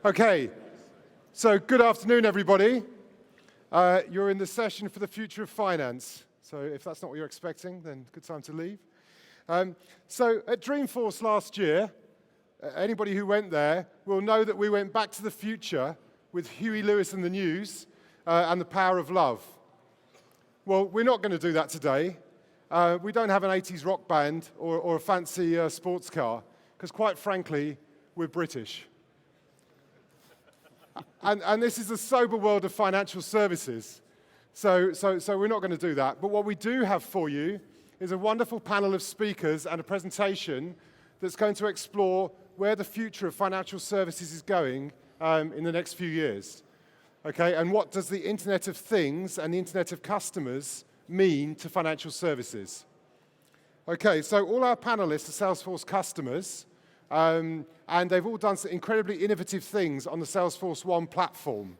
Okay, so good afternoon, everybody. You're in the session for the future of finance. So if that's not what you're expecting, then good time to leave. So at Dreamforce last year, anybody who went there will know that we went back to the future with Huey Lewis and the News and the Power of Love. Well, we're not going to do that today. We don't have an 80s rock band or a fancy sports car, because quite frankly, we're British. And this is the sober world of financial services. So we're not going to do that. But what we do have for you is a wonderful panel of speakers and a presentation that's going to explore where the future of financial services is going in the next few years. Okay, and what does the Internet of Things and the Internet of Customers mean to financial services? Okay, so all our panelists are Salesforce customers. And they've all done some incredibly innovative things on the Salesforce One platform.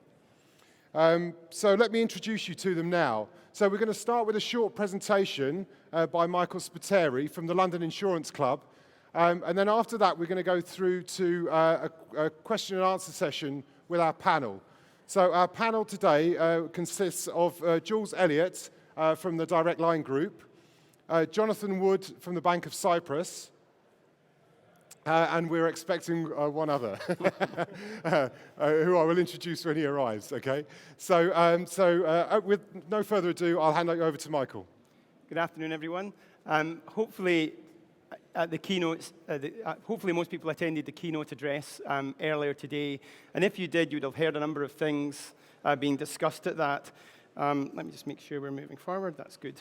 So let me introduce you to them now. So we're going to start with a short presentation by Michael Spiteri from the London Insurance Club. And then after that, we're going to go through to a question and answer session with our panel. So our panel today consists of Jules Elliott from the Direct Line Group, Jonathan Wood from the Bank of Cyprus, and we're expecting one other, who I will introduce when he arrives, okay? So with no further ado, I'll hand it over to Michael. Good afternoon, everyone. Hopefully, at the keynotes, hopefully most people attended the keynote address earlier today. And if you did, you would have heard a number of things being discussed at that. Let me just make sure we're moving forward. That's good.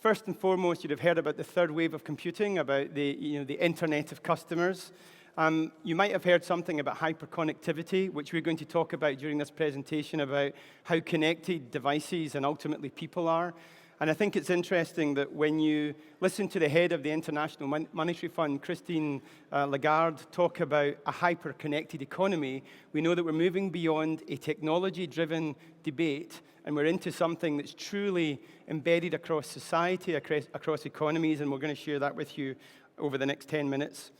First and foremost, you'd have heard about the third wave of computing, about the Internet of Customers. You might have heard something about hyperconnectivity, which we're going to talk about during this presentation, about how connected devices and ultimately people are. And I think it's interesting that when you listen to the head of the International Monetary Fund, Christine Lagarde, talk about a hyper-connected economy, we know that we're moving beyond a technology-driven debate, and we're into something that's truly embedded across society, across economies, and we're going to share that with you over the next 10 minutes.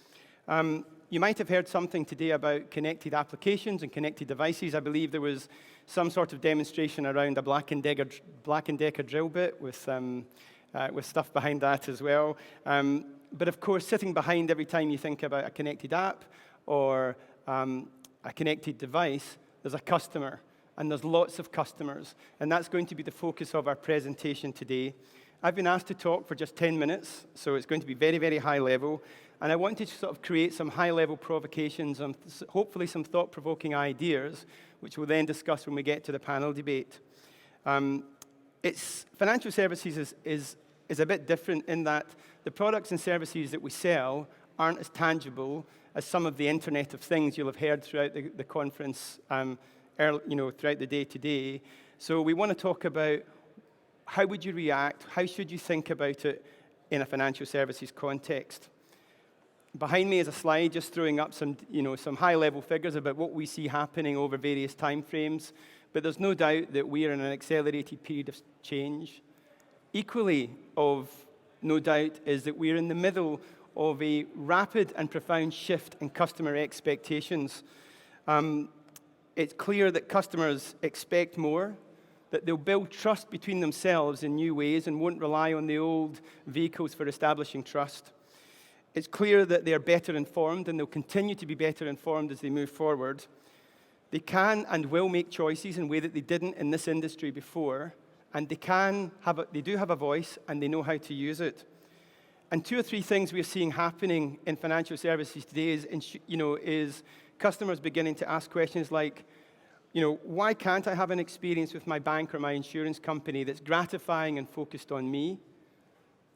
You might have heard something today about connected applications and connected devices. I believe there was some sort of demonstration around a Black & Decker drill bit with stuff behind that as well. But of course, sitting behind every time you think about a connected app or a connected device, there's a customer, and there's lots of customers. And that's going to be the focus of our presentation today. I've been asked to talk for just 10 minutes, so it's going to be very, very high level. And I wanted to sort of create some high-level provocations and hopefully some thought-provoking ideas, which we'll then discuss when we get to the panel debate. Financial services is a bit different in that the products and services that we sell aren't as tangible as some of the Internet of Things you'll have heard throughout the conference, throughout the day today. So we want to talk about how would you react, how should you think about it in a financial services context. Behind me is a slide just throwing up some high-level figures about what we see happening over various time frames, but there's no doubt that we are in an accelerated period of change. Equally of no doubt is that we're in the middle of a rapid and profound shift in customer expectations. It's clear that customers expect more, that they'll build trust between themselves in new ways and won't rely on the old vehicles for establishing trust. It's clear that they're better informed, and they'll continue to be better informed as they move forward. They can and will make choices in a way that they didn't in this industry before, and they do have a voice, and they know how to use it. And two or three things we're seeing happening in financial services today is customers beginning to ask questions like, why can't I have an experience with my bank or my insurance company that's gratifying and focused on me?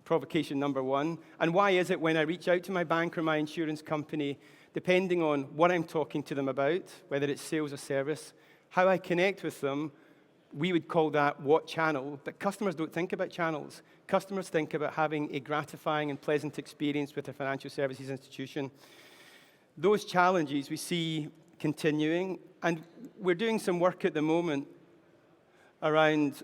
Provocation number one. And why is it when I reach out to my bank or my insurance company, depending on what I'm talking to them about, whether it's sales or service, how I connect with them, we would call that what channel, but customers don't think about channels. Customers think about having a gratifying and pleasant experience with a financial services institution. Those challenges we see continuing, and we're doing some work at the moment around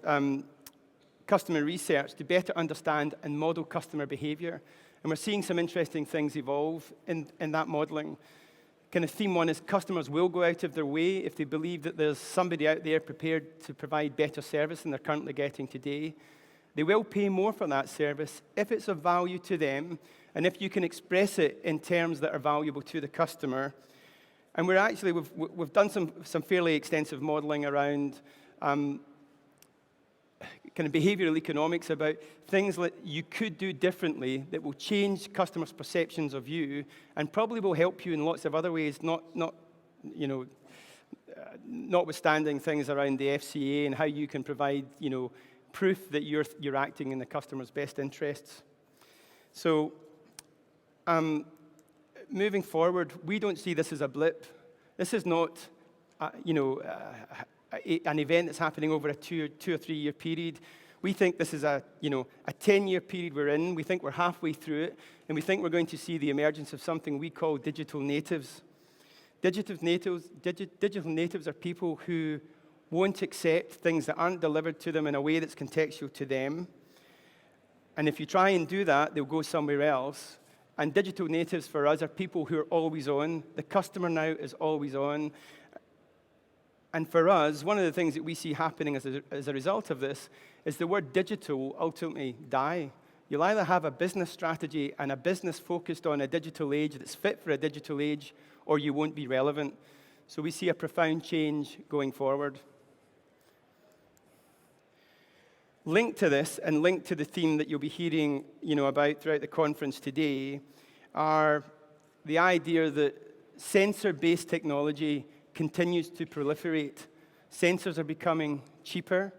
customer research to better understand and model customer behavior. And we're seeing some interesting things evolve in that modeling. kind of theme one is customers will go out of their way if they believe that there's somebody out there prepared to provide better service than they're currently getting today. They will pay more for that service if it's of value to them and if you can express it in terms that are valuable to the customer. And we've done some fairly extensive modeling around kind of behavioral economics about things that you could do differently that will change customers' perceptions of you and probably will help you in lots of other ways, notwithstanding things around the FCA and how you can provide, proof that you're acting in the customer's best interests. So, moving forward, we don't see this as a blip. This is not, an event that's happening over a 2 or 3 year period. We think this is a 10-year period we're in. We think we're halfway through it, and we think we're going to see the emergence of something we call digital natives. Digital natives are people who won't accept things that aren't delivered to them in a way that's contextual to them. And if you try and do that, they'll go somewhere else. And digital natives for us are people who are always on. The customer now is always on. And for us, one of the things that we see happening as a result of this is the word digital ultimately die. You'll either have a business strategy and a business focused on a digital age that's fit for a digital age, or you won't be relevant. So we see a profound change going forward. Linked to this, and linked to the theme that you'll be hearing about throughout the conference today, are the idea that sensor-based technology continues to proliferate. Sensors are becoming cheaper,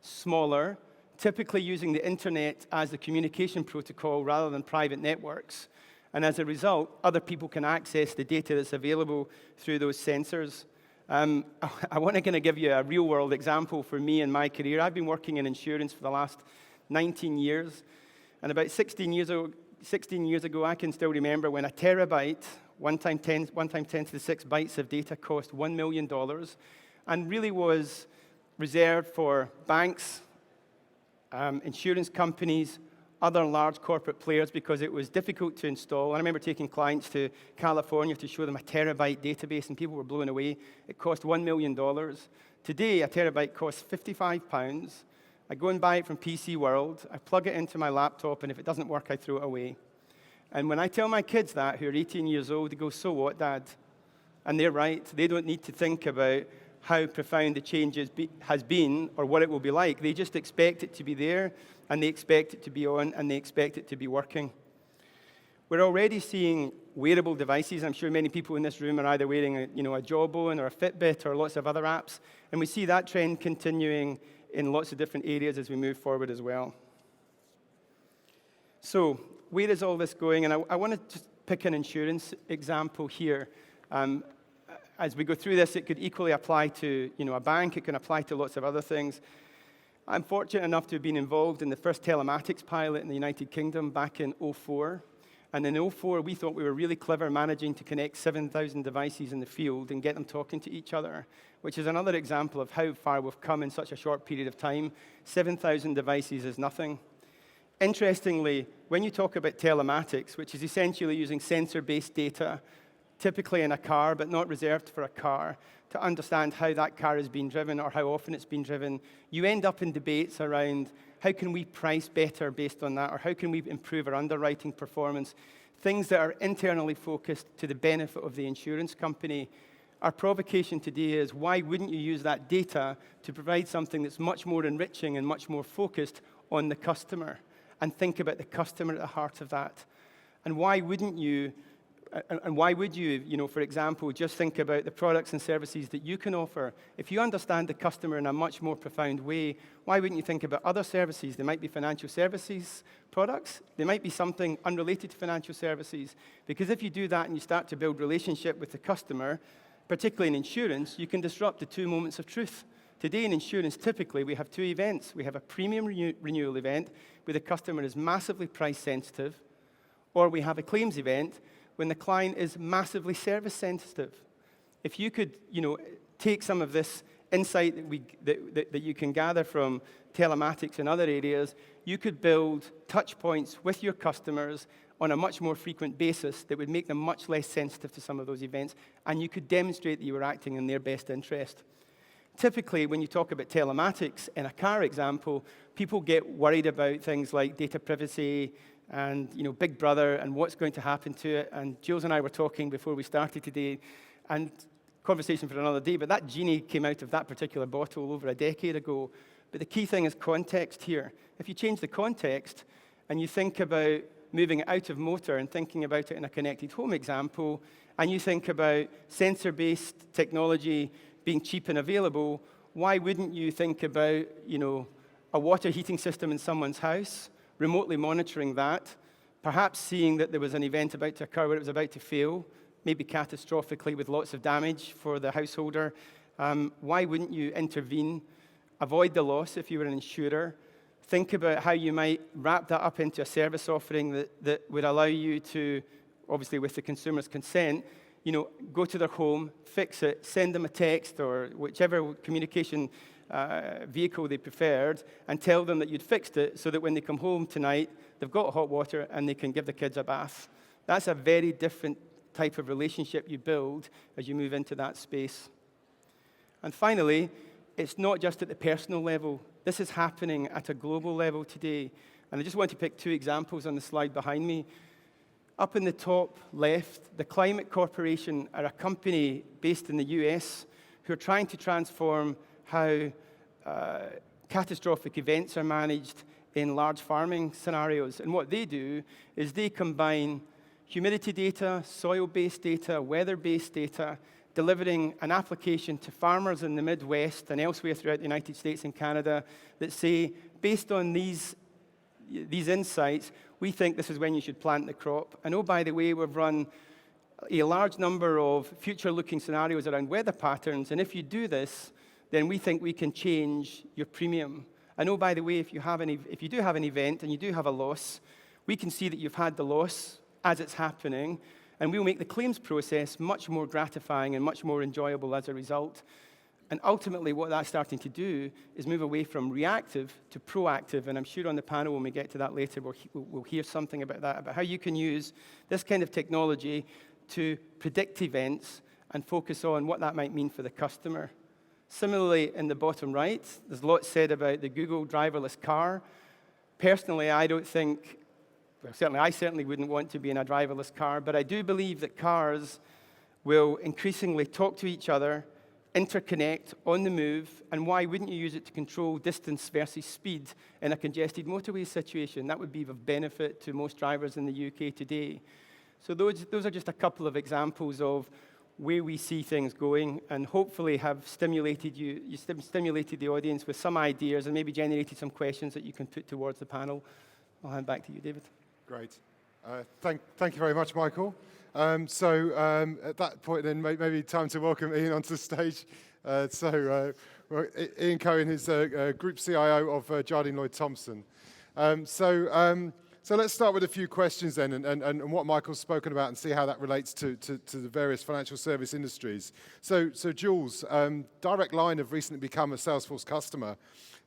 smaller, typically using the internet as the communication protocol rather than private networks. And as a result, other people can access the data that's available through those sensors. I want to kind of give you a real-world example for me in my career. I've been working in insurance for the last 19 years. And about 16 years ago, I can still remember when a terabyte, 1 times 10 to the 6 bytes of data cost $1 million and really was reserved for banks, insurance companies, other large corporate players because it was difficult to install. I remember taking clients to California to show them a terabyte database, and people were blown away. It cost $1 million. Today, a terabyte costs £55. I go and buy it from PC World. I plug it into my laptop, and if it doesn't work, I throw it away. And when I tell my kids that, who are 18 years old, they go, "So what, Dad?" And they're right. They don't need to think about how profound the change has been or what it will be like. They just expect it to be there, and they expect it to be on, and they expect it to be working. We're already seeing wearable devices. I'm sure many people in this room are either wearing a Jawbone or a Fitbit or lots of other apps, and we see that trend continuing in lots of different areas as we move forward as well. So where is all this going? And I want to just pick an insurance example here. As we go through this, it could equally apply to a bank. It can apply to lots of other things. I'm fortunate enough to have been involved in the first telematics pilot in the United Kingdom back in 2004. And in 2004, we thought we were really clever managing to connect 7,000 devices in the field and get them talking to each other, which is another example of how far we've come in such a short period of time. 7,000 devices is nothing. Interestingly, when you talk about telematics, which is essentially using sensor-based data, typically in a car, but not reserved for a car, to understand how that car is being driven or how often it's been driven, you end up in debates around how can we price better based on that, or how can we improve our underwriting performance, things that are internally focused to the benefit of the insurance company. Our provocation today is, why wouldn't you use that data to provide something that's much more enriching and much more focused on the customer, and think about the customer at the heart of that? And why wouldn't you, for example, just think about the products and services that you can offer? If you understand the customer in a much more profound way, why wouldn't you think about other services? They might be financial services products. They might be something unrelated to financial services. Because if you do that and you start to build relationship with the customer, particularly in insurance, you can disrupt the 2 moments of truth. Today in insurance, typically, we have 2 events. We have a premium renewal event where the customer is massively price sensitive, or we have a claims event when the client is massively service sensitive. If you could, take some of this insight that you can gather from telematics and other areas, you could build touch points with your customers on a much more frequent basis that would make them much less sensitive to some of those events, and you could demonstrate that you were acting in their best interest. Typically, when you talk about telematics in a car example, people get worried about things like data privacy and Big Brother and what's going to happen to it. And Jules and I were talking before we started today, and conversation for another day, but that genie came out of that particular bottle over a decade ago. But the key thing is context here. If you change the context and you think about moving it out of motor and thinking about it in a connected home example, and you think about sensor-based technology being cheap and available, why wouldn't you think about, a water heating system in someone's house, remotely monitoring that, perhaps seeing that there was an event about to occur where it was about to fail, maybe catastrophically with lots of damage for the householder. Why wouldn't you intervene, avoid the loss if you were an insurer, think about how you might wrap that up into a service offering that would allow you to, obviously with the consumer's consent, go to their home, fix it, send them a text or whichever communication vehicle they preferred, and tell them that you'd fixed it so that when they come home tonight, they've got hot water and they can give the kids a bath. That's a very different type of relationship you build as you move into that space. And finally, it's not just at the personal level. This is happening at a global level today. And I just want to pick two examples on the slide behind me. Up in the top left, the Climate Corporation are a company based in the US who are trying to transform how catastrophic events are managed in large farming scenarios. And what they do is they combine humidity data, soil-based data, weather-based data, delivering an application to farmers in the Midwest and elsewhere throughout the United States and Canada that say, based on these insights, we think this is when you should plant the crop. And oh, by the way, we've run a large number of future-looking scenarios around weather patterns, and if you do this, then we think we can change your premium. And oh, by the way, if you do have an event and you do have a loss, we can see that you've had the loss as it's happening, and we'll make the claims process much more gratifying and much more enjoyable as a result. And ultimately, what that's starting to do is move away from reactive to proactive, and I'm sure on the panel when we get to that later, we'll hear something about that, about how you can use this kind of technology to predict events and focus on what that might mean for the customer. Similarly, in the bottom right, there's lots said about the Google driverless car. Personally, I certainly wouldn't want to be in a driverless car, but I do believe that cars will increasingly talk to each other, interconnect on the move, and why wouldn't you use it to control distance versus speed in a congested motorway situation? That would be of benefit to most drivers in the UK today. So those are just a couple of examples of where we see things going, and hopefully have stimulated stimulated the audience with some ideas and maybe generated some questions that you can put towards the panel. I'll hand back to you, David. Great. Thank you very much, Michael. At that point, then, maybe time to welcome Ian onto the stage. Ian Cohen is Group CIO of Jardine Lloyd Thompson. So let's start with a few questions then, and what Michael's spoken about, and see how that relates to the various financial service industries. So Jules, Direct Line have recently become a Salesforce customer,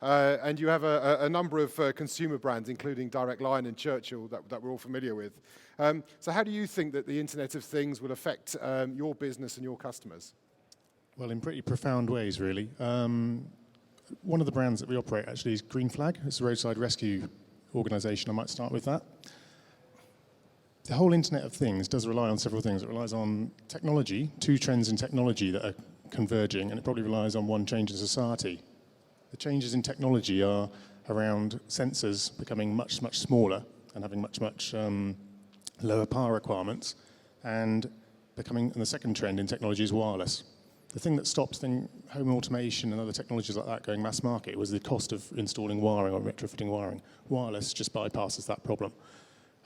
and you have a number of consumer brands, including Direct Line and Churchill, that we're all familiar with. So how do you think that the Internet of Things will affect your business and your customers? Well, in pretty profound ways, really. One of the brands that we operate actually is Green Flag. It's a roadside rescue organisation. I might start with that. The whole Internet of Things does rely on several things. It relies on technology, two trends in technology that are converging, and it probably relies on one change in society. The changes in technology are around sensors becoming much, much smaller and having much, much lower power requirements, and the second trend in technology is wireless. The thing that stopped home automation and other technologies like that going mass market was the cost of installing wiring or retrofitting wiring. Wireless just bypasses that problem.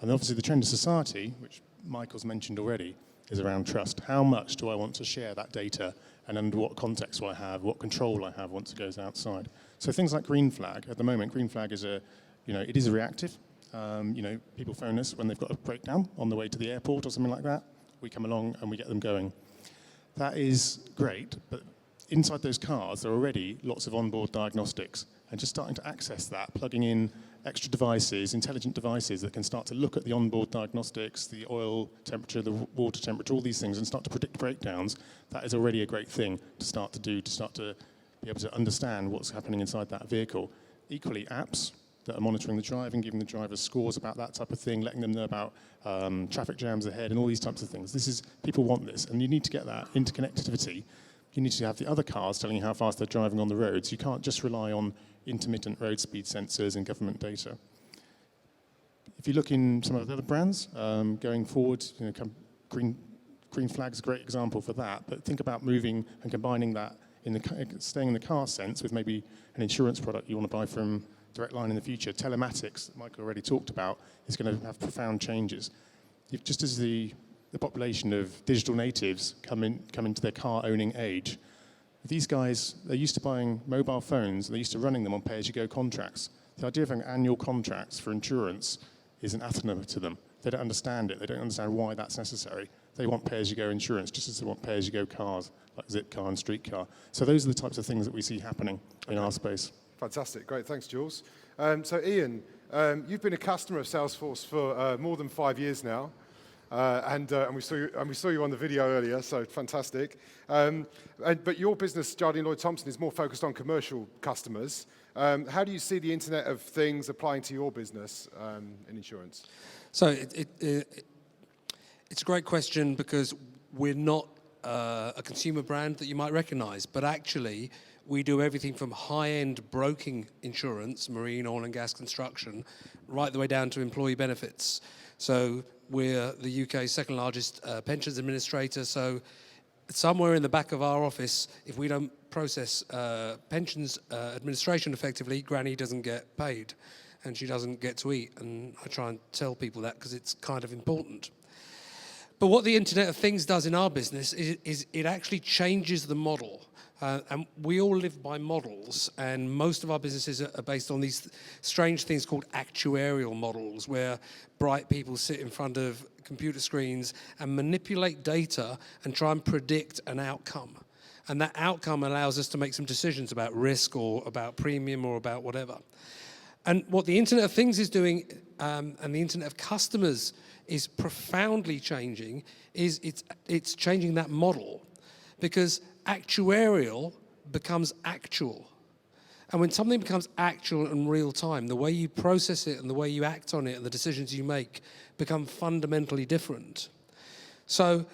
And obviously the trend of society, which Michael's mentioned already, is around trust. How much do I want to share that data, and under what context will I have, what control I have once it goes outside? So things like Green Flag, at the moment, Green Flag is it is reactive. People phone us when they've got a breakdown on the way to the airport or something like that. We come along and we get them going. That is great, but inside those cars, there are already lots of onboard diagnostics, and just starting to access that, plugging in extra devices, intelligent devices that can start to look at the onboard diagnostics, the oil temperature, the water temperature, all these things, and start to predict breakdowns, that is already a great thing to start to do, to start to be able to understand what's happening inside that vehicle. Equally, apps that are monitoring the driving, giving the drivers scores about that type of thing, letting them know about traffic jams ahead and all these types of things. People want this, and you need to get that interconnectivity. You need to have the other cars telling you how fast they're driving on the roads. You can't just rely on intermittent road speed sensors and government data. If you look in some of the other brands, going forward, Green Flag is a great example for that, but think about moving and combining that, staying in the car sense with maybe an insurance product you want to buy from Direct Line in the future. Telematics, that Michael already talked about, is going to have profound changes. Just as the population of digital natives come into their car-owning age, these guys, they're used to buying mobile phones, they're used to running them on pay-as-you-go contracts. The idea of having annual contracts for insurance is an anathema to them. They don't understand it. They don't understand why that's necessary. They want pay-as-you-go insurance, just as they want pay-as-you-go cars, like Zipcar and Streetcar. So those are the types of things that we see happening in our space. Fantastic. Great. Thanks, Jules. So, Ian, you've been a customer of Salesforce for more than 5 years now. And we saw you on the video earlier, so fantastic. But your business, Jardine Lloyd Thompson, is more focused on commercial customers. How do you see the Internet of Things applying to your business in insurance? So it's a great question because we're not a consumer brand that you might recognize, but actually we do everything from high-end broking insurance, marine, oil and gas, construction, right the way down to employee benefits. So we're the UK's second largest pensions administrator, so somewhere in the back of our office, if we don't process pensions administration effectively, Granny doesn't get paid and she doesn't get to eat. And I try and tell people that because it's kind of important. But what the Internet of Things does in our business is it actually changes the model. And we all live by models, and most of our businesses are based on these strange things called actuarial models, where bright people sit in front of computer screens and manipulate data and try and predict an outcome. And that outcome allows us to make some decisions about risk or about premium or about whatever. And what the Internet of Things is doing, and the Internet of Customers is profoundly changing, is it's changing that model, because actuarial becomes actual. And when something becomes actual and real time, the way you process it and the way you act on it and the decisions you make become fundamentally different. So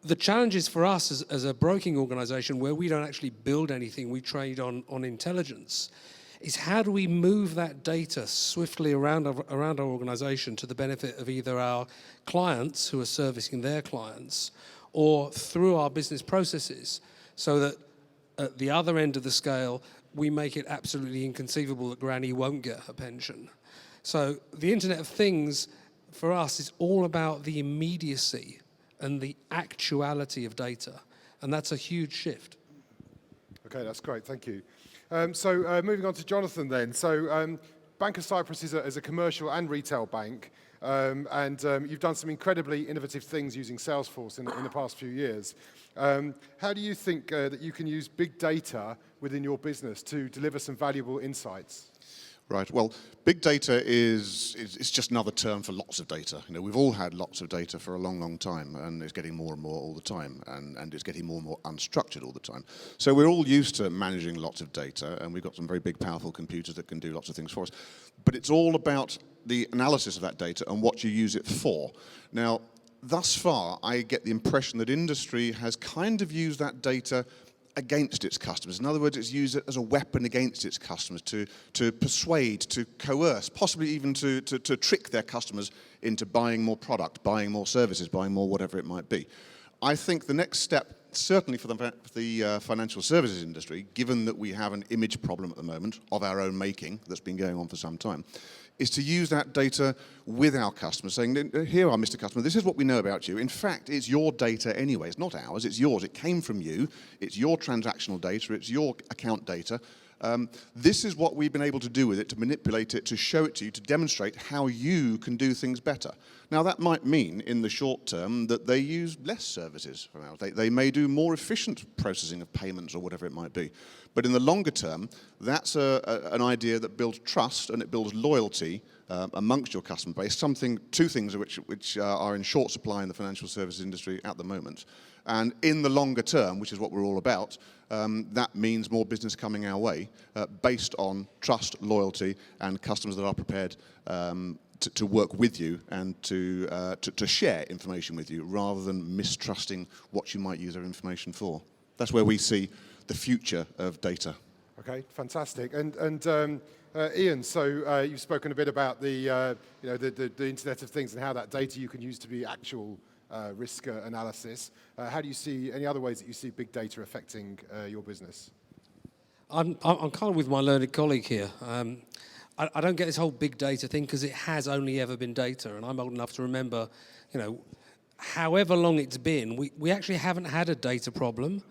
the challenges for us as a broking organization, where we don't actually build anything, we trade on intelligence, is how do we move that data swiftly around our organization to the benefit of either our clients who are servicing their clients or through our business processes, so that at the other end of the scale, we make it absolutely inconceivable that Granny won't get her pension. So the Internet of Things, for us, is all about the immediacy and the actuality of data. And that's a huge shift. Okay, that's great. Thank you. So moving on to Jonathan then. So Bank of Cyprus is a commercial and retail bank. And you've done some incredibly innovative things using Salesforce in the past few years. How do you think that you can use big data within your business to deliver some valuable insights? Right. Well, big data is just another term for lots of data. You know, we've all had lots of data for a long, long time, and it's getting more and more all the time, and it's getting more and more unstructured all the time. So we're all used to managing lots of data, and we've got some very big, powerful computers that can do lots of things for us. But it's all about the analysis of that data and what you use it for. Now, thus far, I get the impression that industry has kind of used that data against its customers. In other words, it's used it as a weapon against its customers to persuade, to coerce, possibly even to trick their customers into buying more product, buying more services, buying more whatever it might be. I think the next step, certainly for the financial services industry, given that we have an image problem at the moment of our own making that's been going on for some time, is to use that data with our customers, saying, here are, Mr. Customer, this is what we know about you. In fact, it's your data anyway. It's not ours, it's yours. It came from you. It's your transactional data. It's your account data. This is what we've been able to do with it, to manipulate it, to show it to you, to demonstrate how you can do things better. Now, that might mean in the short term that they use less services from ours. They may do more efficient processing of payments or whatever it might be. But in the longer term, that's an idea that builds trust and it builds loyalty amongst your customer base, two things which are in short supply in the financial services industry at the moment. And in the longer term, which is what we're all about, that means more business coming our way based on trust, loyalty, and customers that are prepared to work with you and to share information with you rather than mistrusting what you might use their information for. That's where we see the future of data. Okay, fantastic. And Ian, so you've spoken a bit about the Internet of Things and how that data you can use to be actual risk analysis. How do you see any other ways that you see big data affecting your business? I'm kind of with my learned colleague here. I don't get this whole big data thing because it has only ever been data, and I'm old enough to remember, however long it's been, we actually haven't had a data problem.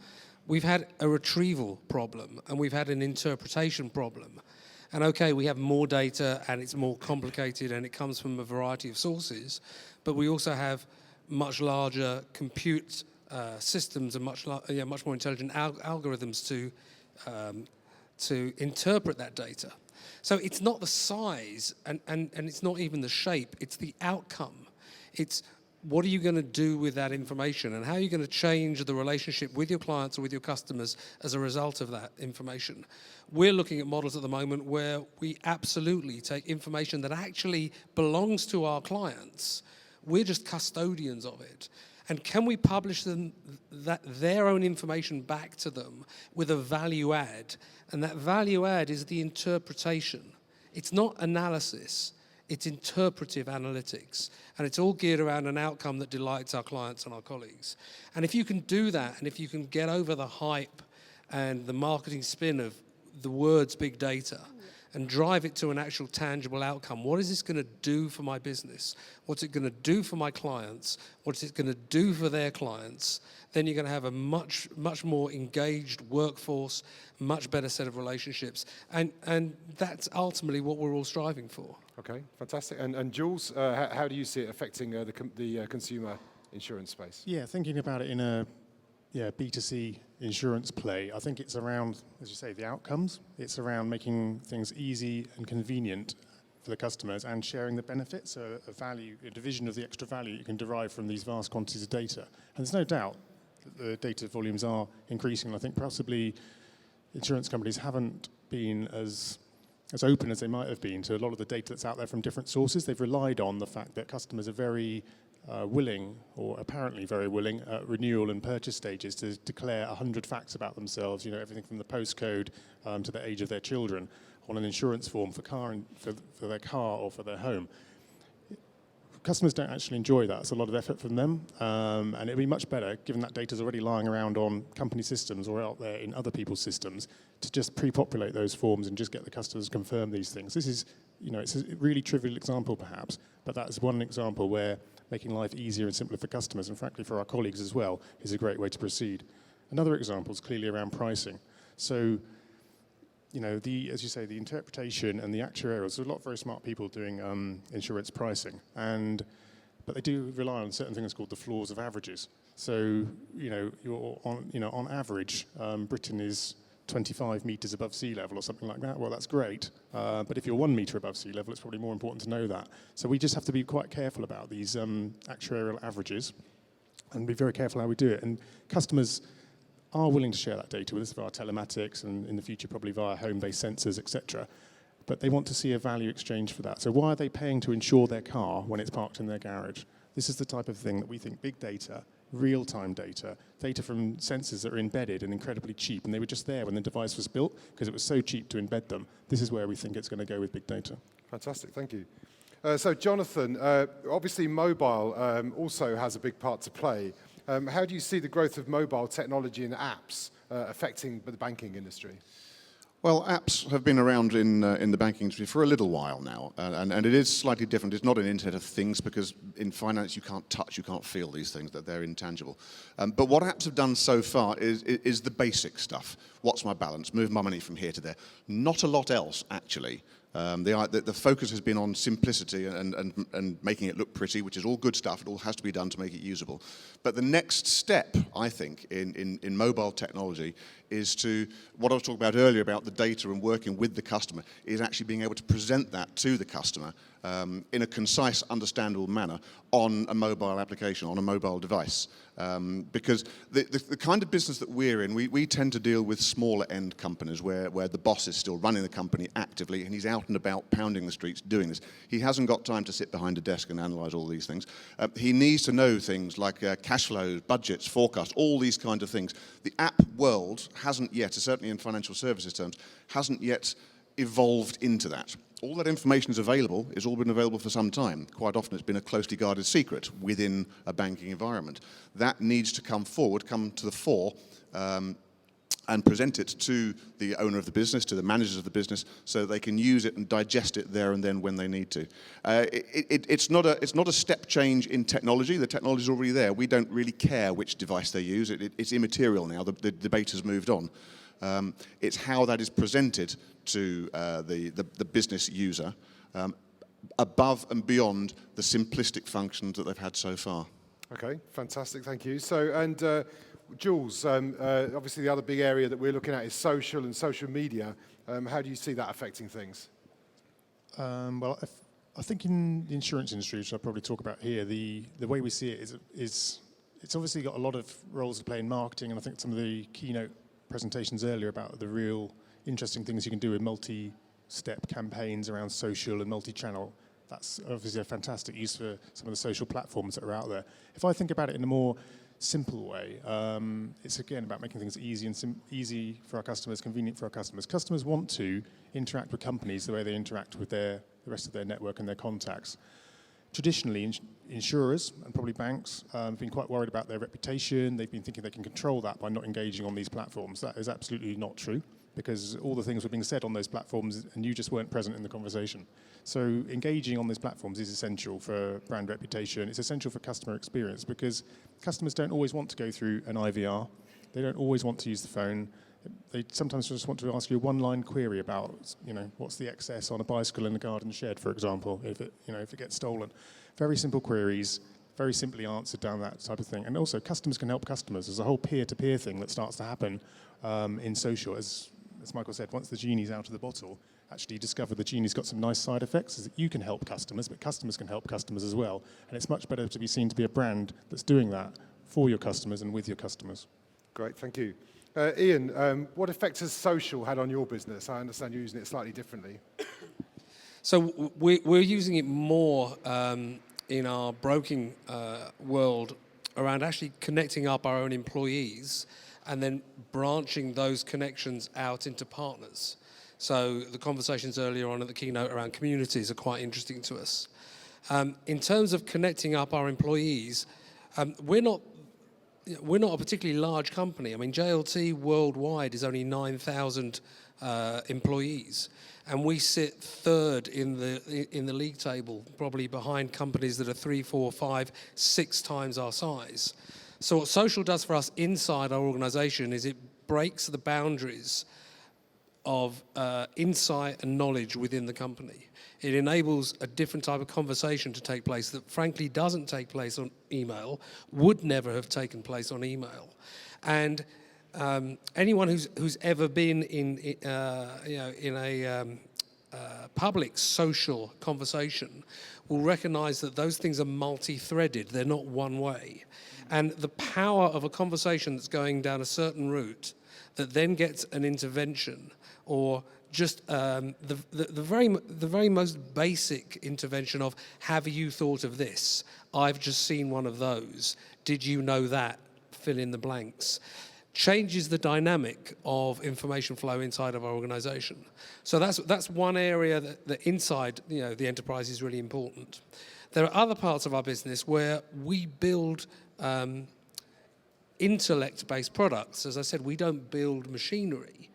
We've had a retrieval problem, and we've had an interpretation problem. And okay, we have more data, and it's more complicated, and it comes from a variety of sources, but we also have much larger compute systems and much more intelligent algorithms to interpret that data. So it's not the size and it's not even the shape, it's the outcome. It's what are you going to do with that information and how are you going to change the relationship with your clients or with your customers as a result of that information? We're looking at models at the moment where we absolutely take information that actually belongs to our clients. We're just custodians of it. And can we publish their own information back to them with a value add? And that value add is the interpretation. It's not analysis, it's interpretive analytics. And it's all geared around an outcome that delights our clients and our colleagues. And if you can do that, and if you can get over the hype and the marketing spin of the words big data, and drive it to an actual tangible outcome. What is this going to do for my business? What's it going to do for my clients? What's it going to do for their clients? Then you're going to have a much more engaged workforce, much better set of relationships. And that's ultimately what we're all striving for. Okay, fantastic. And Jules, how do you see it affecting the consumer insurance space? Yeah, thinking about it in a B2C insurance play, I think it's around, as you say, the outcomes. It's around making things easy and convenient for the customers and sharing the benefits, so a division of the extra value you can derive from these vast quantities of data. And there's no doubt that the data volumes are increasing. I think possibly insurance companies haven't been as open as they might have been to a lot of the data that's out there from different sources. They've relied on the fact that customers are very willing, or apparently very willing, at renewal and purchase stages to declare 100 facts about themselves, everything from the postcode to the age of their children on an insurance form for their car or for their home. Customers don't actually enjoy that. It's a lot of effort from them, and it'd be much better, given that data's already lying around on company systems or out there in other people's systems, to just pre-populate those forms and just get the customers to confirm these things. This is, it's a really trivial example perhaps, but that's one example where making life easier and simpler for customers, and frankly for our colleagues as well, is a great way to proceed. Another example is clearly around pricing. So, as you say, the interpretation and the actuarials, there's a lot of very smart people doing insurance pricing, but they do rely on certain things called the floors of averages. So, you're on average, Britain is 25 meters above sea level or something like that. Well, that's great. But if you're 1 meter above sea level, it's probably more important to know that. So we just have to be quite careful about these actuarial averages and be very careful how we do it. And customers are willing to share that data with us via telematics and in the future probably via home-based sensors, etc. But they want to see a value exchange for that. So why are they paying to insure their car when it's parked in their garage? This is the type of thing that we think big data, real-time data from sensors that are embedded and incredibly cheap, and they were just there when the device was built because it was so cheap to embed them. This is where we think it's going to go with big data. Fantastic, thank you. So Jonathan, obviously mobile also has a big part to play. How do you see the growth of mobile technology and apps affecting the banking industry? Well, apps have been around in the banking industry for a little while now, and it is slightly different. It's not an Internet of Things because in finance you can't touch, you can't feel these things, that they're intangible. But what apps have done so far is the basic stuff. What's my balance? Move my money from here to there. Not a lot else, actually. The focus has been on simplicity and making it look pretty, which is all good stuff. It all has to be done to make it usable. But the next step, I think, in mobile technology is to, what I was talking about earlier about the data and working with the customer, is actually being able to present that to the customer in a concise, understandable manner on a mobile application, on a mobile device. Because the kind of business that we're in, we tend to deal with smaller end companies where the boss is still running the company actively and he's out and about pounding the streets doing this. He hasn't got time to sit behind a desk and analyze all these things. He needs to know things like cash flows, budgets, forecasts, all these kind of things. The app world hasn't yet, certainly in financial services terms, hasn't yet evolved into that. All that information is available. It's all been available for some time. Quite often it's been a closely guarded secret within a banking environment. That needs to come forward, come to the fore, and present it to the owner of the business, to the managers of the business, so they can use it and digest it there and then when they need to. It's not a step change in technology. The technology is already there. We don't really care which device they use. It's immaterial now. The debate has moved on. It's how that is presented to the business user above and beyond the simplistic functions that they've had so far. Okay, fantastic, thank you. So, and Jules, obviously the other big area that we're looking at is social and social media. How do you see that affecting things? Well, I think in the insurance industry, which I'll probably talk about here, the way we see it is it's obviously got a lot of roles to play in marketing, and I think some of the keynote presentations earlier about the real interesting things you can do with multi-step campaigns around social and multi-channel. That's obviously a fantastic use for some of the social platforms that are out there. If I think about it in a more simple way, it's again about making things easy and easy for our customers, convenient for our customers. Customers want to interact with companies the way they interact with the rest of their network and their contacts. Traditionally, insurers and probably banks have been quite worried about their reputation. They've been thinking they can control that by not engaging on these platforms. That is absolutely not true, because all the things were being said on those platforms and you just weren't present in the conversation. So engaging on those platforms is essential for brand reputation. It's essential for customer experience, because customers don't always want to go through an IVR. They don't always want to use the phone. They sometimes just want to ask you a one-line query about, what's the excess on a bicycle in a garden shed, for example, if it gets stolen. Very simple queries, very simply answered down that type of thing. And also, customers can help customers. There's a whole peer-to-peer thing that starts to happen in social. As Michael said, once the genie's out of the bottle, actually you discover the genie's got some nice side effects, is that you can help customers, but customers can help customers as well. And it's much better to be seen to be a brand that's doing that for your customers and with your customers. Great, thank you. Ian, what effect has social had on your business? I understand you're using it slightly differently. So we're using it more in our broking world around actually connecting up our own employees and then branching those connections out into partners. So the conversations earlier on at the keynote around communities are quite interesting to us. In terms of connecting up our employees, we're not a particularly large company. I mean, JLT worldwide is only 9,000 employees, and we sit third in the league table, probably behind companies that are 3, 4, 5, 6 times our size. So what social does for us inside our organization is it breaks the boundaries of insight and knowledge within the company. It enables a different type of conversation to take place that frankly doesn't take place on email, would never have taken place on email. And anyone who's ever been in a public social conversation will recognize that those things are multi-threaded. They're not one way. And the power of a conversation that's going down a certain route that then gets an intervention, or just the very most basic intervention of, have you thought of this? I've just seen one of those. Did you know that? Fill in the blanks. Changes the dynamic of information flow inside of our organization. So that's one area that inside the enterprise is really important. There are other parts of our business where we build intellect-based products. As I said, we don't build machinery.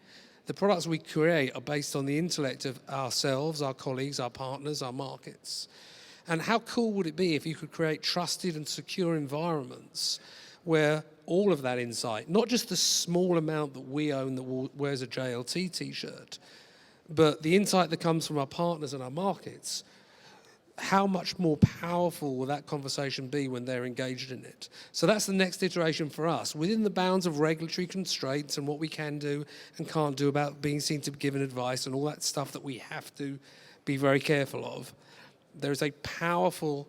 The products we create are based on the intellect of ourselves, our colleagues, our partners, our markets. And how cool would it be if you could create trusted and secure environments where all of that insight, not just the small amount that we own that wears a JLT t-shirt, but the insight that comes from our partners and our markets, how much more powerful will that conversation be when they're engaged in it? So that's the next iteration for us. Within the bounds of regulatory constraints and what we can do and can't do about being seen to be given advice and all that stuff that we have to be very careful of, there is a powerful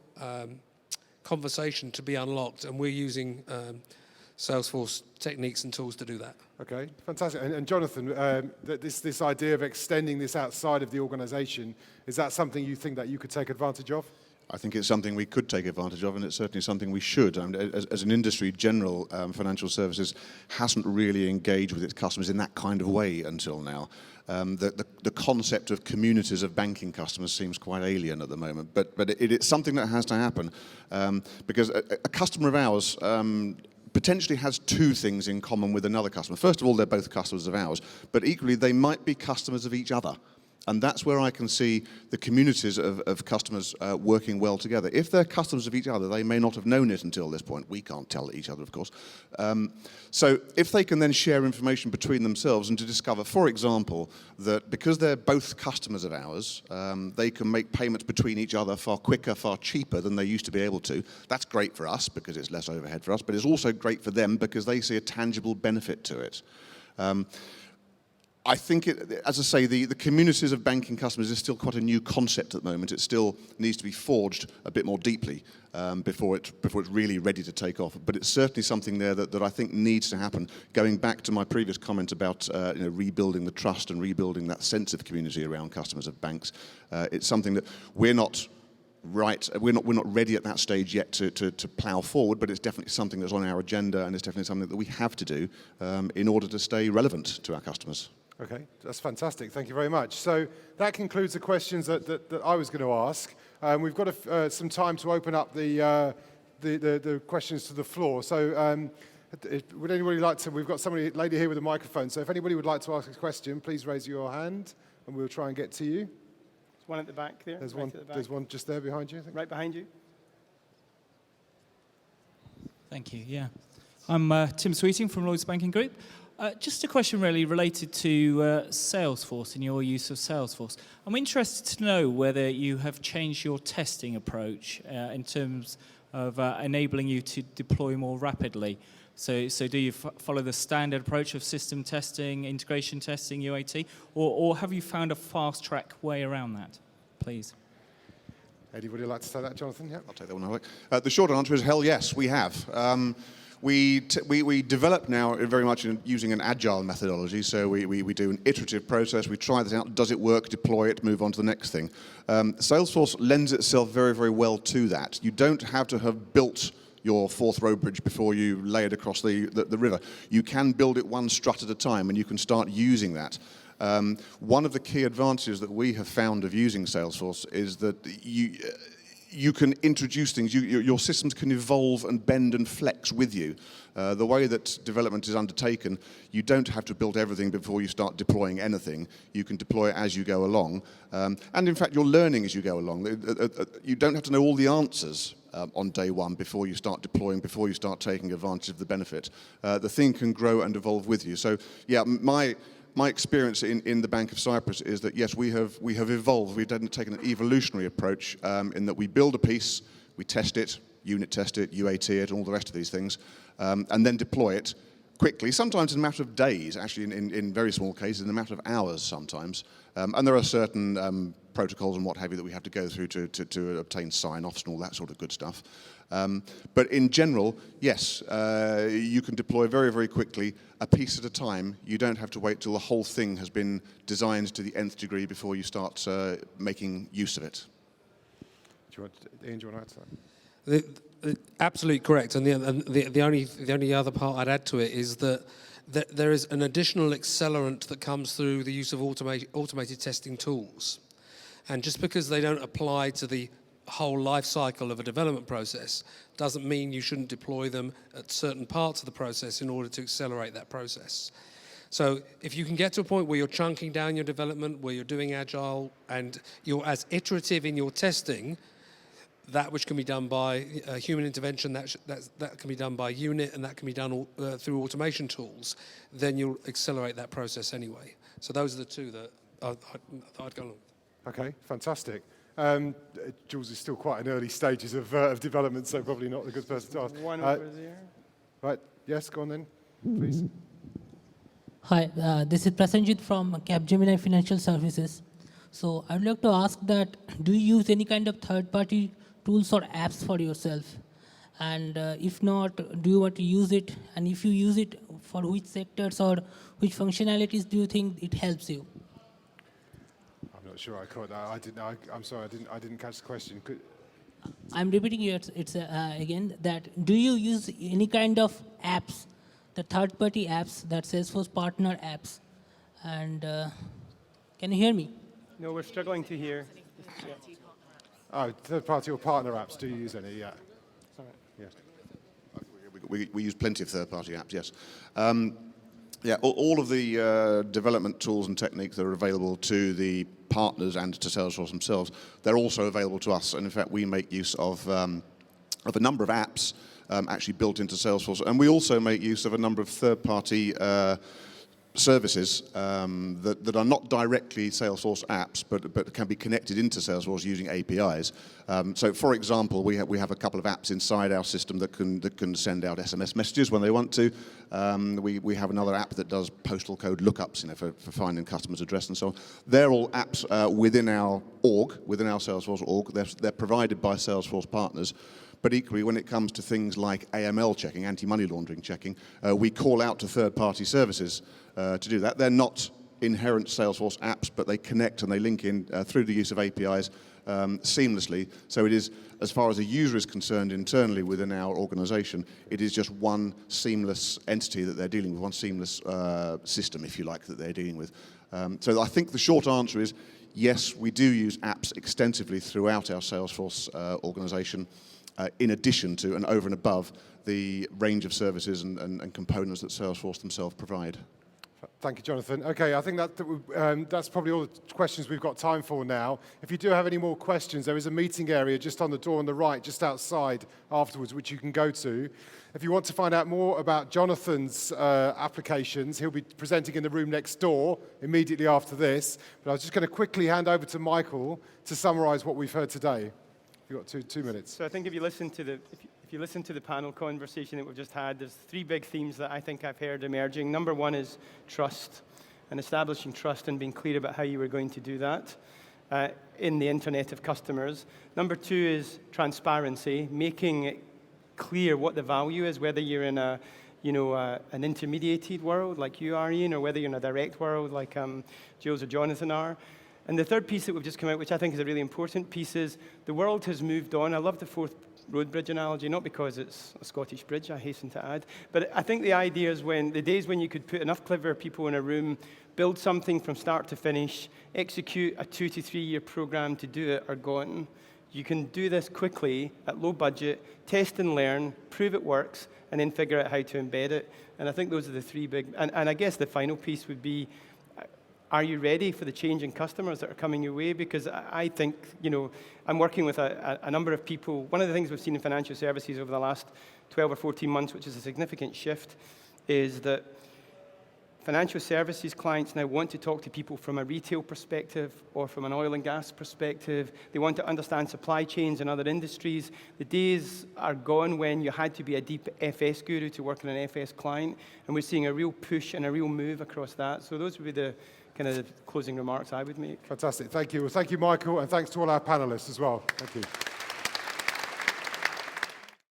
conversation to be unlocked, and we're using Salesforce techniques and tools to do that. Okay, fantastic. And Jonathan, this idea of extending this outside of the organization, is that something you think that you could take advantage of? I think it's something we could take advantage of, and it's certainly something we should. I mean, as an industry, general financial services hasn't really engaged with its customers in that kind of way until now. The concept of communities of banking customers seems quite alien at the moment, but it's something that has to happen, because a customer of ours potentially has two things in common with another customer. First of all, they're both customers of ours, but equally they might be customers of each other. And that's where I can see the communities of customers working well together. If they're customers of each other, they may not have known it until this point. We can't tell each other, of course. So if they can then share information between themselves and to discover, for example, that because they're both customers of ours, they can make payments between each other far quicker, far cheaper than they used to be able to. That's great for us because it's less overhead for us, but it's also great for them because they see a tangible benefit to it. I think, as I say, the communities of banking customers is still quite a new concept at the moment. It still needs to be forged a bit more deeply before it's really ready to take off. But it's certainly something there that I think needs to happen. Going back to my previous comment about rebuilding the trust and rebuilding that sense of community around customers of banks, it's something that we're not ready at that stage yet to plough forward, but it's definitely something that's on our agenda, and it's definitely something that we have to do in order to stay relevant to our customers. Okay, that's fantastic. Thank you very much. So that concludes the questions that I was going to ask. We've got some time to open up the questions to the floor. So would anybody like to? We've got lady here with a microphone. So if anybody would like to ask a question, please raise your hand, and we'll try and get to you. There's one at the back there. There's right one. at the back. There's one just there behind you, I think. Right behind you. Thank you. Yeah, I'm Tim Sweeting from Lloyds Banking Group. Just a question really related to Salesforce and your use of Salesforce. I'm interested to know whether you have changed your testing approach in terms of enabling you to deploy more rapidly. So do you follow the standard approach of system testing, integration testing, UAT, or have you found a fast-track way around that, please? Eddie, would you like to say that, Jonathan? Yeah. I'll take that one. The short answer is hell yes, we have. We develop now very much using an agile methodology, so we do an iterative process, we try this out, does it work, deploy it, move on to the next thing. Salesforce lends itself very, very well to that. You don't have to have built your fourth row bridge before you lay it across the river. You can build it one strut at a time, and you can start using that. One of the key advantages that we have found of using Salesforce is that you can introduce things, your systems can evolve and bend and flex with you. The way that development is undertaken, you don't have to build everything before you start deploying anything. You can deploy it as you go along. And in fact, you're learning as you go along. You don't have to know all the answers on day one before you start deploying, before you start taking advantage of the benefit. The thing can grow and evolve with you. So yeah, my experience in the Bank of Cyprus is that, yes, we have evolved. We've taken an evolutionary approach in that we build a piece, we test it, unit test it, UAT it, and all the rest of these things, and then deploy it quickly, sometimes in a matter of days, actually in very small cases, in a matter of hours sometimes. And there are certain protocols and what have you that we have to go through to obtain sign-offs and all that sort of good stuff. But in general, yes, you can deploy very, very quickly, a piece at a time. You don't have to wait till the whole thing has been designed to the nth degree before you start making use of it. Ian, do you want to add to that? Absolutely correct. And the only other part I'd add to it is that there is an additional accelerant that comes through the use of automated testing tools. And just because they don't apply to the whole life cycle of a development process doesn't mean you shouldn't deploy them at certain parts of the process in order to accelerate that process. So if you can get to a point where you're chunking down your development, where you're doing agile, and you're as iterative in your testing, that which can be done by human intervention, that can be done by unit, and that can be done through automation tools, then you'll accelerate that process anyway. So those are the two that I'd go along. Okay, fantastic. Jules is still quite in early stages of development, so probably not the good person to ask. One over there. Right, yes, go on then, please. Hi, this is Prasenjit from Capgemini Financial Services. So I'd like to ask that, do you use any kind of third-party tools or apps for yourself? And if not, do you want to use it? And if you use it, for which sectors or which functionalities do you think it helps you? I'm not sure I caught that. I'm sorry, I didn't catch the question. I'm repeating it again, that do you use any kind of apps, the third-party apps, that Salesforce partner apps? And can you hear me? No, we're struggling to hear. Oh, third-party or partner apps, do you use any? Yeah. Yeah. We use plenty of third-party apps, yes. Yeah, all of the development tools and techniques that are available to the partners and to Salesforce themselves, they're also available to us. And in fact, we make use of a number of apps actually built into Salesforce. And we also make use of a number of third-party services that are not directly Salesforce apps, but can be connected into Salesforce using APIs. So, for example, we have a couple of apps inside our system that can send out SMS messages when they want to. We have another app that does postal code lookups, for finding customers' address and so on. They're all apps within our org, within our Salesforce org. They're provided by Salesforce partners. But equally, when it comes to things like AML checking, anti-money laundering checking, we call out to third-party services to do that. They're not inherent Salesforce apps, but they connect and they link in through the use of APIs seamlessly. So it is, as far as a user is concerned internally within our organization, it is just one seamless entity that they're dealing with, one seamless system, if you like, that they're dealing with. So I think the short answer is, yes, we do use apps extensively throughout our Salesforce organization, in addition to and over and above the range of services and components that Salesforce themselves provide. Thank you, Jonathan. Okay, I think that's probably all the questions we've got time for now. If you do have any more questions, there is a meeting area just on the door on the right, just outside afterwards, which you can go to. If you want to find out more about Jonathan's applications, he'll be presenting in the room next door immediately after this. But I was just going to quickly hand over to Michael to summarize what we've heard today. You've got two minutes. So I think if you listen to the panel conversation that we've just had, there's three big themes that I think I've heard emerging. Number one is trust, and establishing trust and being clear about how you were going to do that in the Internet of Customers. Number two is transparency, making it clear what the value is, whether you're in an intermediated world like you are, Ian, or whether you're in a direct world like Jules or Jonathan are. And the third piece that we've just come out, which I think is a really important piece, is the world has moved on. I love the Forth Road Bridge analogy, not because it's a Scottish bridge, I hasten to add, but I think the idea is the days when you could put enough clever people in a room, build something from start to finish, execute a 2 to 3 year program to do it are gone. You can do this quickly at low budget, test and learn, prove it works, and then figure out how to embed it. And I think those are the three big, and I guess the final piece would be, are you ready for the change in customers that are coming your way? Because I think, I'm working with a number of people. One of the things we've seen in financial services over the last 12 or 14 months, which is a significant shift, is that financial services clients now want to talk to people from a retail perspective or from an oil and gas perspective. They want to understand supply chains in other industries. The days are gone when you had to be a deep FS guru to work in an FS client, and we're seeing a real push and a real move across that. So those would be the kind of closing remarks I would make. Fantastic. Thank you. Well, thank you, Michael, and thanks to all our panelists as well. Thank you.